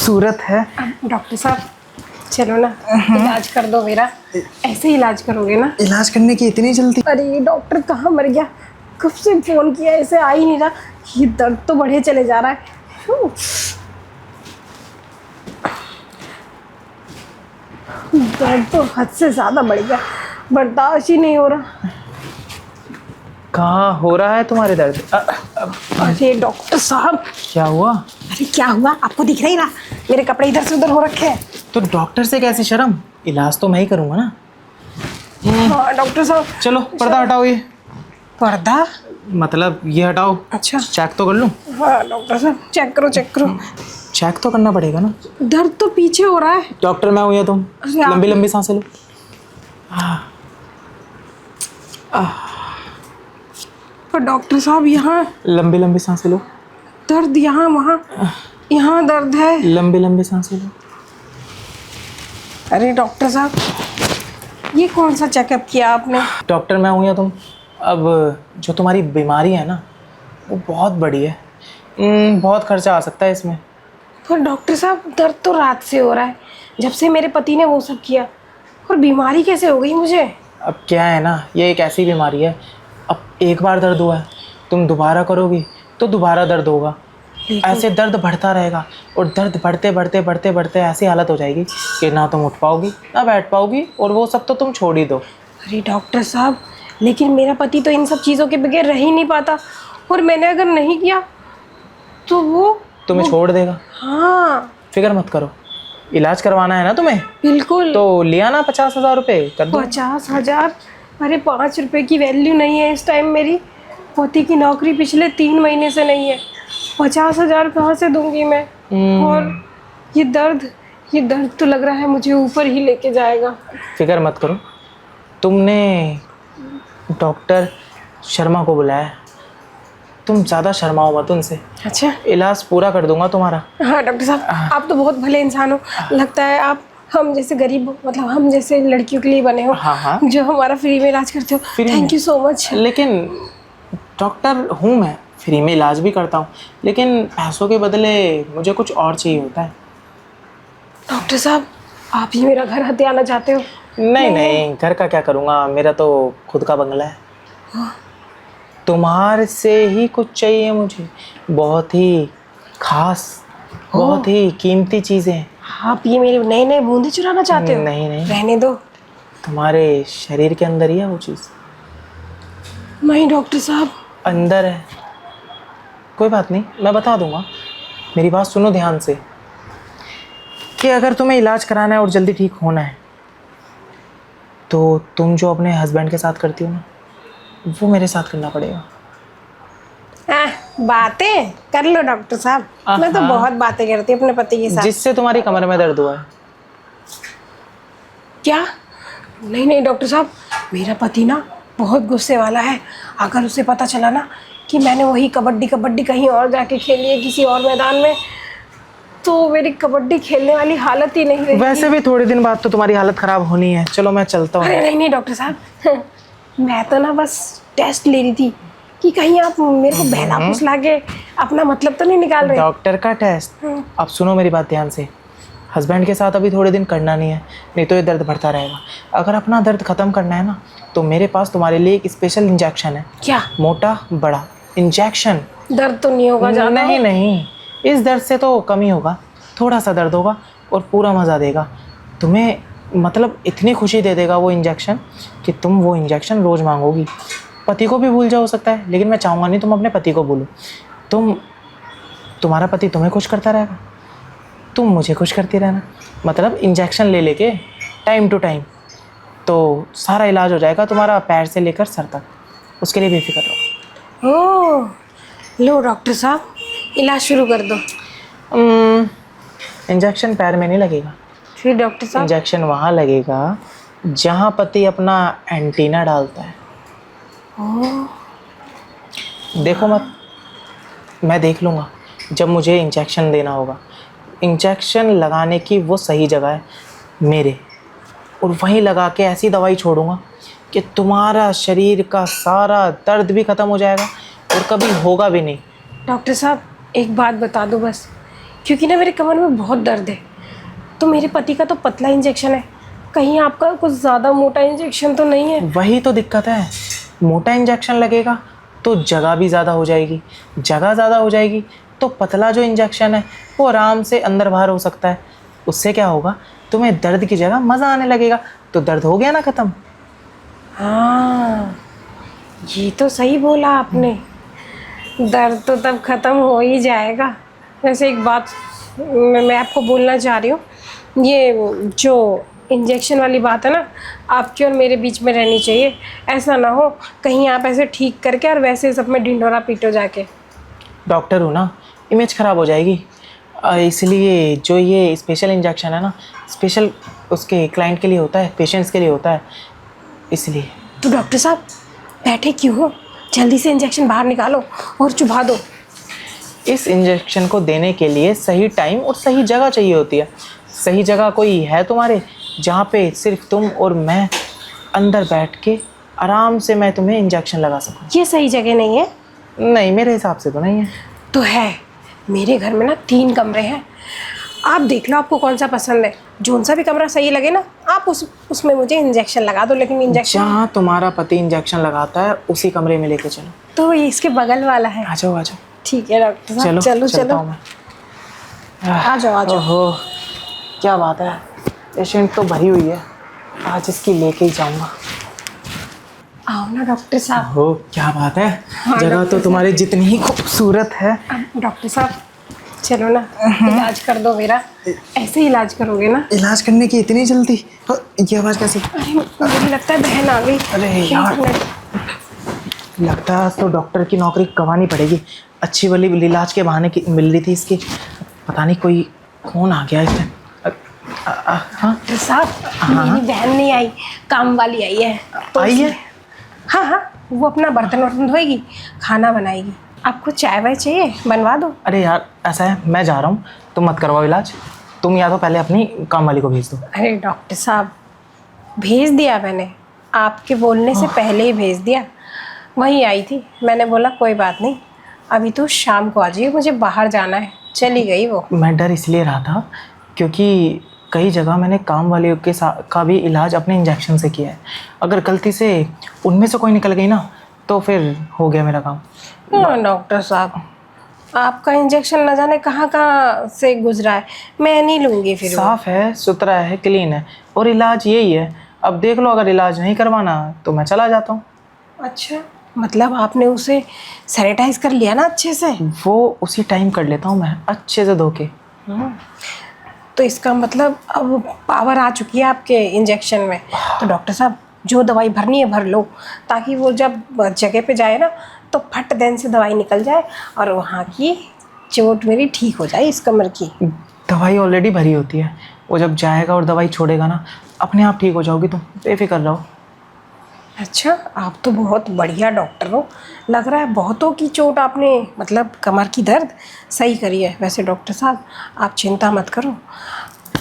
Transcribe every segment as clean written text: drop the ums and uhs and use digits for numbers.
खूबसूरत है। डॉक्टर साहब चलो ना, इलाज कर दो मेरा। ऐसे इलाज करोगे ना? इलाज करने की इतनी जल्दी? अरे डॉक्टर कहाँ मर गया, कब से फोन किया, ऐसे आ ही नहीं रहा। ये दर्द तो बढ़े चले जा रहा है। दर्द तो हद से ज्यादा बढ़ गया, बर्दाश्त ही नहीं हो रहा। कहाँ हो रहा है तुम्हारे दर्द? अरे डॉक्टर साहब, क्या हुआ? अरे क्या हुआ, आपको दिख नहीं रहा? मेरे कपड़े इधर से उधर हो रखे हैं। तो डॉक्टर से कैसी शर्म, इलाज तो मैं ही करूँगा ना। हाँ डॉक्टर साहब। चलो पर्दा हटाओ। ये पर्दा मतलब ये हटाओ। अच्छा चेक तो कर लूँ? हाँ डॉक्टर साहब, चेक करो चेक करो। चेक तो करना पड़ेगा ना। दर्द तो पीछे हो रहा है। डॉक्टर मैं हूँ या तुम? अरे आप- लंबी लंबी सांसें लो। पर डॉक्टर साहब यहाँ लंबी लंबी सांसें लो। दर्द, यहाँ वहाँ, यहाँ दर्द है। लंबी लंबी सांसें लो। अरे डॉक्टर साहब, ये कौन सा चेकअप किया आपने? डॉक्टर मैं हूँ या तुम? अब जो तुम्हारी बीमारी है ना वो बहुत बड़ी है। बहुत खर्चा आ सकता है इसमें। पर डॉक्टर साहब दर्द तो रात से हो रहा है, जब से मेरे पति ने वो सब किया। और बीमारी कैसे हो गई मुझे? अब क्या है ना, ये एक ऐसी बीमारी है, अब एक बार दर्द हुआ है, तुम दोबारा करोगी तो दोबारा दर्द होगा। ऐसे दर्द बढ़ता रहेगा और दर्द बढ़ते बढ़ते बढ़ते बढ़ते ऐसी हालत हो जाएगी कि ना तुम उठ पाओगी ना बैठ पाओगी, और वो सब तो तुम छोड़ ही दो। अरे डॉक्टर साहब, लेकिन मेरा पति तो इन सब चीज़ों के बगैर रह ही नहीं पाता, और मैंने अगर नहीं किया तो वो तुम्हें छोड़ देगा। हाँ फिक्र मत करो, इलाज करवाना है ना तुम्हें, बिल्कुल। तो लिया ना 50,000 रुपये, कर दो। 50,000? अरे 5 रुपए की वैल्यू नहीं है इस टाइम। मेरी पति की नौकरी पिछले 3 महीने से नहीं है। 50,000 कहाँ से दूंगी मैं? और ये दर्द तो लग रहा है मुझे ऊपर ही लेके जाएगा। फिक्र मत करो, तुमने डॉक्टर शर्मा को बुलाया है, तुम ज़्यादा शर्माओ मत उनसे। अच्छा इलाज पूरा कर दूंगा तुम्हारा। हाँ डॉक्टर साहब, आप तो बहुत भले इंसान हो। लगता है आप हम जैसे गरीब, मतलब हम जैसे लड़कियों के लिए बने हो। हाँ हाँ, जो हमारा फ्री में इलाज करते हो। Thank you so much. लेकिन डॉक्टर हूँ मैं, फ्री में इलाज भी करता हूँ, लेकिन पैसों के बदले मुझे कुछ और चाहिए होता है। डॉक्टर साहब, आप ही मेरा घर हथियाना चाहते हो? नहीं नहीं, घर का क्या करूँगा, मेरा तो खुद का बंगला है। तुम्हारे से ही कुछ चाहिए मुझे, बहुत ही खास, बहुत ही कीमती चीज़ें। आप ये मेरे नए नए बूंदे चुराना चाहते हो? नहीं नहीं, रहने दो। तुम्हारे शरीर के अंदर ही है वो चीज़। नहीं डॉक्टर साहब, अंदर है। कोई बात नहीं, मैं बता दूंगा। मेरी बात सुनो ध्यान से, कि अगर तुम्हें इलाज कराना है और जल्दी ठीक होना है, तो तुम जो अपने हस्बैंड के साथ करती हो ना, वो मेरे साथ करना पड़ेगा। बातें कर लो डॉक्टर साहब। मैं तो बहुत बातें करती हूँ अपने पति के साथ। जिससे तुम्हारी कमर में दर्द हुआ है। क्या? नहीं नहीं डॉक्टर साहब, मेरा पति ना बहुत गुस्से वाला है। अगर उसे पता चला ना कि मैंने वही कबड्डी कहीं और जाके खेली है, किसी और मैदान में, तो मेरी कबड्डी खेलने वाली हालत ही नहीं रहेगी। वैसे भी थोड़े दिन बाद तो तुम्हारी हालत खराब होनी है। चलो मैं चलता हूँ। अरे नहीं नहीं डॉक्टर साहब, मैं तो ना बस टेस्ट ले रही थी कि कहीं आप मेरे को बहला फुसला के अपना मतलब तो नहीं निकाल रहे। डॉक्टर का टेस्ट? अब सुनो मेरी बात ध्यान से, हस्बैंड के साथ अभी थोड़े दिन करना नहीं है, नहीं तो ये दर्द बढ़ता रहेगा। अगर अपना दर्द ख़त्म करना है ना, तो मेरे पास तुम्हारे लिए एक स्पेशल इंजेक्शन है। क्या? मोटा बड़ा इंजेक्शन। दर्द तो नहीं होगा ज़्यादा? नहीं नहीं, इस दर्द से तो कम ही होगा, थोड़ा सा दर्द होगा और पूरा मज़ा देगा तुम्हें। मतलब इतनी खुशी दे देगा वो इंजेक्शन कि तुम वो इंजेक्शन रोज़ मांगोगी। पति को भी भूल जाओ सकता है, लेकिन मैं चाहूँगा नहीं तुम अपने पति को भूलो। तुम्हारा पति तुम्हें खुश करता रहेगा, तुम मुझे खुश करती रहना। मतलब इंजेक्शन ले लेके टाइम टू टाइम, तो सारा इलाज हो जाएगा तुम्हारा, पैर से लेकर सर तक। उसके लिए बेफिक्र रहो। ओह लो डॉक्टर साहब, इलाज शुरू कर दो। इंजेक्शन पैर में नहीं लगेगा। फिर डॉक्टर साहब? इंजेक्शन वहाँ लगेगा जहाँ पति अपना एंटीना डालता है। देखो मत, मैं देख लूँगा जब मुझे इंजेक्शन देना होगा। इंजेक्शन लगाने की वो सही जगह है मेरे, और वहीं लगा के ऐसी दवाई छोड़ूंगा कि तुम्हारा शरीर का सारा दर्द भी ख़त्म हो जाएगा और कभी होगा भी नहीं। डॉक्टर साहब एक बात बता दो बस, क्योंकि ना मेरे कमर में बहुत दर्द है। तो मेरे पति का तो पतला इंजेक्शन है, कहीं आपका कुछ ज़्यादा मोटा इंजेक्शन तो नहीं है? वही तो दिक्कत है, मोटा इंजेक्शन लगेगा तो जगह भी ज़्यादा हो जाएगी, जगह ज़्यादा हो जाएगी तो पतला जो इंजेक्शन है वो आराम से अंदर बाहर हो सकता है। उससे क्या होगा, तुम्हें दर्द की जगह मज़ा आने लगेगा, तो दर्द हो गया ना ख़त्म। हाँ, ये तो सही बोला आपने, दर्द तो तब ख़त्म हो ही जाएगा। वैसे एक बात मैं आपको बोलना चाह रही हूँ, ये जो इंजेक्शन वाली बात है ना, आपके और मेरे बीच में रहनी चाहिए। ऐसा ना हो कहीं आप ऐसे ठीक करके और वैसे सब में ढिंढोरा पीटो जाके। डॉक्टर हूँ ना, इमेज ख़राब हो जाएगी। इसलिए जो ये स्पेशल इंजेक्शन है ना, स्पेशल उसके क्लाइंट के लिए होता है, पेशेंट्स के लिए होता है, इसलिए। तो डॉक्टर साहब बैठे क्यों हो, जल्दी से इंजेक्शन बाहर निकालो और चुभा दो। इस इंजेक्शन को देने के लिए सही टाइम और सही जगह चाहिए होती है। सही जगह कोई है तुम्हारे, जहाँ पे सिर्फ तुम और मैं अंदर बैठ के आराम से मैं तुम्हें इंजेक्शन लगा सकूँ? ये सही जगह नहीं है? नहीं, मेरे हिसाब से तो नहीं है। तो है, मेरे घर में ना 3 कमरे हैं, आप देख लो आपको कौन सा पसंद है। जोन सा भी कमरा सही लगे ना, आप उसमें मुझे इंजेक्शन लगा दो। लेकिन इंजेक्शन जहाँ तुम्हारा पति इंजेक्शन लगाता है उसी कमरे में लेके चलो। तो ये इसके बगल वाला है। आ जाओ आ जाओ। ठीक है डॉक्टर साहब, चलो चलो चलता चलो हूँ मैं। आ जाओ आ जाओ। ओहो, क्या बात है, पेशेंट तो भरी हुई है, आज इसकी लेके ही जाऊँगा। आओ ना डॉक्टर साहब। हो, क्या बात है, हाँ, जगह डॉक्टर तो तुम्हारी जितनी ही खूबसूरत है। अब डॉक्टर साहब चलो ना, इलाज कर दो मेरा। ऐसे ही इलाज करोगे ना? इलाज करने की इतनी जल्दी? ये आवाज़ कैसी? अरे मुझे लगता है बहन आ गई। अरे यार, लगता है तो डॉक्टर की नौकरी गंवानी पड़ेगी। अच्छी वाली इलाज के बहाने की मिल रही थी इसकी, पता नहीं कोई कौन आ गया इसमें। हाँ डॉक्टर साहब, मेरी बहन नहीं आई, काम वाली आई है। तो आई है? हाँ हाँ, वो अपना बर्तन वर्तन धोएगी, खाना बनाएगी। आपको चाय वाय चाहिए, बनवा दो। अरे यार, ऐसा है, मैं जा रहा हूँ, तुम मत करवाओ इलाज। तुम या तो पहले अपनी काम वाली को भेज दो। अरे डॉक्टर साहब, भेज दिया मैंने, आपके बोलने से पहले ही भेज दिया। वही आई थी, मैंने बोला कोई बात नहीं, अभी तो शाम को आ जाइए, मुझे बाहर जाना है। चली गई वो। मैं डर इसलिए रहा था क्योंकि कई जगह मैंने काम वाले के साथ का भी इलाज अपने इंजेक्शन से किया है। अगर गलती से उनमें से कोई निकल गई ना, तो फिर हो गया मेरा काम। हाँ डॉक्टर साहब, आपका इंजेक्शन न जाने कहाँ कहाँ से गुजरा है, मैं नहीं लूँगी फिर वो। साफ है, सुथरा है, क्लीन है, और इलाज यही है। अब देख लो, अगर इलाज नहीं करवाना तो मैं चला जाता हूँ। अच्छा, मतलब आपने उसे सैनिटाइज कर लिया ना अच्छे से? वो उसी टाइम कर लेता हूँ मैं, अच्छे से धो के। तो इसका मतलब अब पावर आ चुकी है आपके इंजेक्शन में। तो डॉक्टर साहब, जो दवाई भरनी है भर लो, ताकि वो जब जगह पे जाए ना तो फट देन से दवाई निकल जाए और वहाँ की चोट मेरी ठीक हो जाए इस कमर की। दवाई ऑलरेडी भरी होती है, वो जब जाएगा और दवाई छोड़ेगा ना, अपने आप ठीक हो जाओगी, तुम बेफिक्र रहो। अच्छा, आप तो बहुत बढ़िया डॉक्टर हो। लग रहा है बहुतों की चोट आपने, मतलब कमर की दर्द सही करी है। वैसे डॉक्टर साहब, आप चिंता मत करो,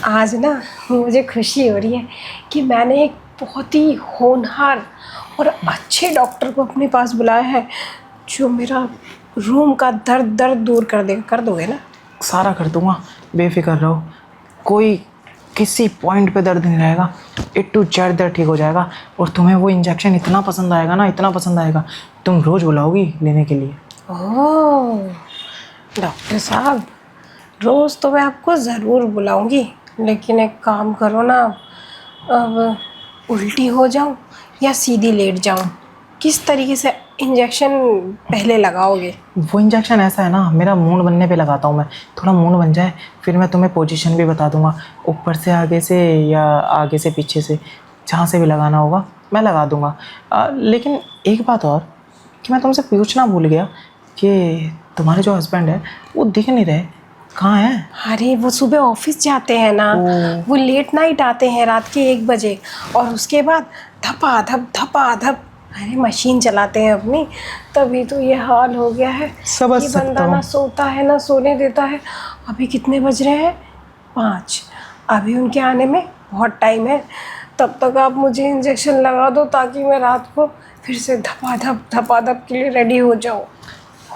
आज ना मुझे खुशी हो रही है कि मैंने एक बहुत ही होनहार और अच्छे डॉक्टर को अपने पास बुलाया है, जो मेरा रूम का दर्द दूर कर दोगे ना? सारा कर दूंगा, बेफिक्र रहो। कोई किसी पॉइंट पे दर्द नहीं रहेगा, A to Z दर्द ठीक हो जाएगा। और तुम्हें वो इंजेक्शन इतना पसंद आएगा ना, इतना पसंद आएगा, तुम रोज़ बुलाओगी लेने के लिए। ओह डॉक्टर साहब, रोज़ तो मैं आपको ज़रूर बुलाऊंगी, लेकिन एक काम करो ना, अब उल्टी हो जाऊं या सीधी लेट जाऊं, किस तरीके से इंजेक्शन पहले लगाओगे? वो इंजेक्शन ऐसा है ना, मेरा मूड बनने पे लगाता हूँ मैं। थोड़ा मूड बन जाए, फिर मैं तुम्हें पोजीशन भी बता दूंगा, ऊपर से आगे से या आगे से पीछे से, जहाँ से भी लगाना होगा मैं लगा दूंगा। लेकिन एक बात और, कि मैं तुमसे पूछना भूल गया कि तुम्हारे जो हस्बैंड है वो दिख नहीं रहे, कहाँ हैं? अरे वो सुबह ऑफिस जाते हैं ना, वो लेट नाइट आते हैं रात के 1 बजे, और उसके बाद धपा धप अरे मशीन चलाते हैं अपनी, तभी तो ये हाल हो गया है। समझ ये सकता बंदा हूँ। ना सोता है ना सोने देता है। अभी कितने बज रहे हैं? 5। अभी उनके आने में बहुत टाइम है। तब तक आप मुझे इंजेक्शन लगा दो, ताकि मैं रात को फिर से धपा धप के लिए रेडी हो जाऊँ।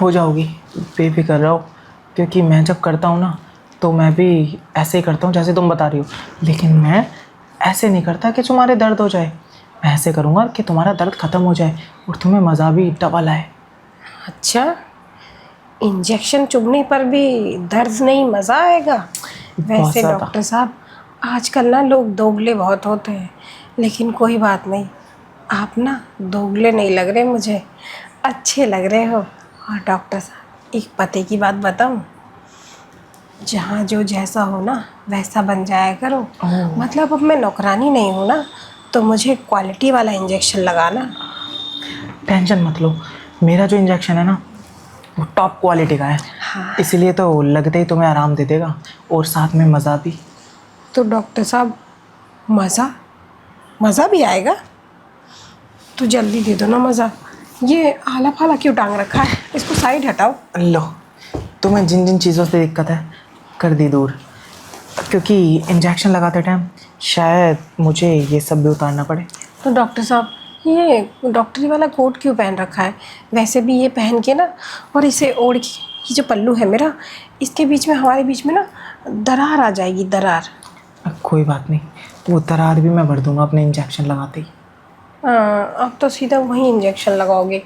हो जाओगी, बेफिक्र रहो, क्योंकि मैं जब करता हूँ ना तो मैं भी ऐसे ही करता हूँ जैसे तुम बता रही हो, लेकिन मैं ऐसे नहीं करता कि तुम्हारे दर्द हो जाए। मैं ऐसे करूँगा कि तुम्हारा दर्द ख़त्म हो जाए और तुम्हें मज़ा भी डबल आए। अच्छा, इंजेक्शन चुभने पर भी दर्द नहीं मज़ा आएगा? बहुत वैसे ज़्यादा। डॉक्टर साहब, आजकल ना लोग दोगले बहुत होते हैं, लेकिन कोई बात नहीं, आप ना दोगले नहीं लग रहे मुझे, अच्छे लग रहे हो। और डॉक्टर साहब, एक पते की बात बताऊं, जहाँ जो जैसा हो ना वैसा बन जाया करो। मतलब अब मैं नौकरानी नहीं हूँ ना, तो मुझे क्वालिटी वाला इंजेक्शन लगाना। टेंशन मत लो, मेरा जो इंजेक्शन है ना वो टॉप क्वालिटी का है। हाँ। इसलिए तो लगते ही तुम्हें आराम दे देगा और साथ में मज़ा भी। तो डॉक्टर साहब, मज़ा मज़ा भी आएगा? तो जल्दी दे दो ना मज़ा। ये आला फाला क्यों टांग रखा है, इसको साइड हटाओ। लो, तुम्हें जिन जिन चीज़ों से दिक्कत है कर दी दूर, क्योंकि इंजेक्शन लगाते टाइम शायद मुझे ये सब भी उतारना पड़े। तो डॉक्टर साहब, ये डॉक्टरी वाला कोट क्यों पहन रखा है? वैसे भी ये पहन के ना, और इसे ओढ़ के, ये जो पल्लू है मेरा, इसके बीच में, हमारे बीच में ना दरार आ जाएगी, दरार। कोई बात नहीं, वो दरार भी मैं भर दूंगा अपने इंजेक्शन लगाते ही। हाँ, अब तो सीधा वहीं इंजेक्शन लगाओगे।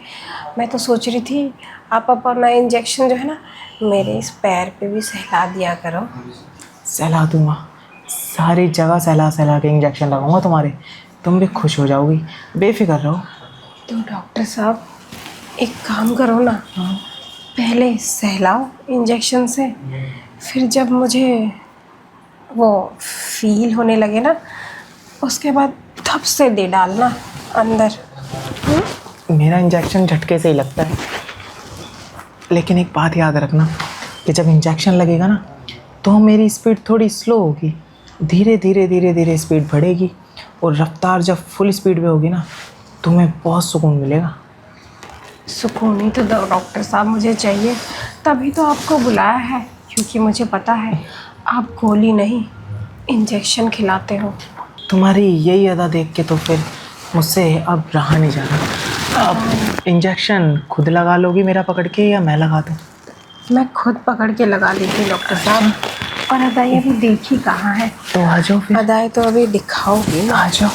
मैं तो सोच रही थी आप अपना इंजेक्शन जो है ना मेरे इस पैर पे भी सहला दिया करो। सहला दूंगा, सारी जगह सहला सहला के इंजेक्शन लगाऊंगा तुम्हारे, तुम भी खुश हो जाओगी, बेफिक्र रहो। तो डॉक्टर साहब, एक काम करो ना, पहले सहलाओ इंजेक्शन से, फिर जब मुझे वो फील होने लगे ना, उसके बाद धप से दे डालना अंदर। मेरा इंजेक्शन झटके से ही लगता है, लेकिन एक बात याद रखना कि जब इंजेक्शन लगेगा ना तो मेरी स्पीड थोड़ी स्लो होगी, धीरे धीरे धीरे धीरे स्पीड बढ़ेगी, और रफ्तार जब फुल स्पीड पे होगी ना तुम्हें बहुत सुकून मिलेगा। सुकून ही तो डॉक्टर साहब मुझे चाहिए, तभी तो आपको बुलाया है, क्योंकि मुझे पता है आप गोली नहीं इंजेक्शन खिलाते हो। तुम्हारी यही अदा देख के तो फिर मुझसे अब रहा नहीं जा रहा। अब इंजेक्शन खुद लगा लोगी मेरा पकड़ के, या मैं लगा दूँ? मैं खुद पकड़ के लगा लेती डॉक्टर साहब। और अदाई अभी देखी कहाँ है? तो आ जाओ फिर। अदाई तो अभी दिखाओगी ना। आ जाओ।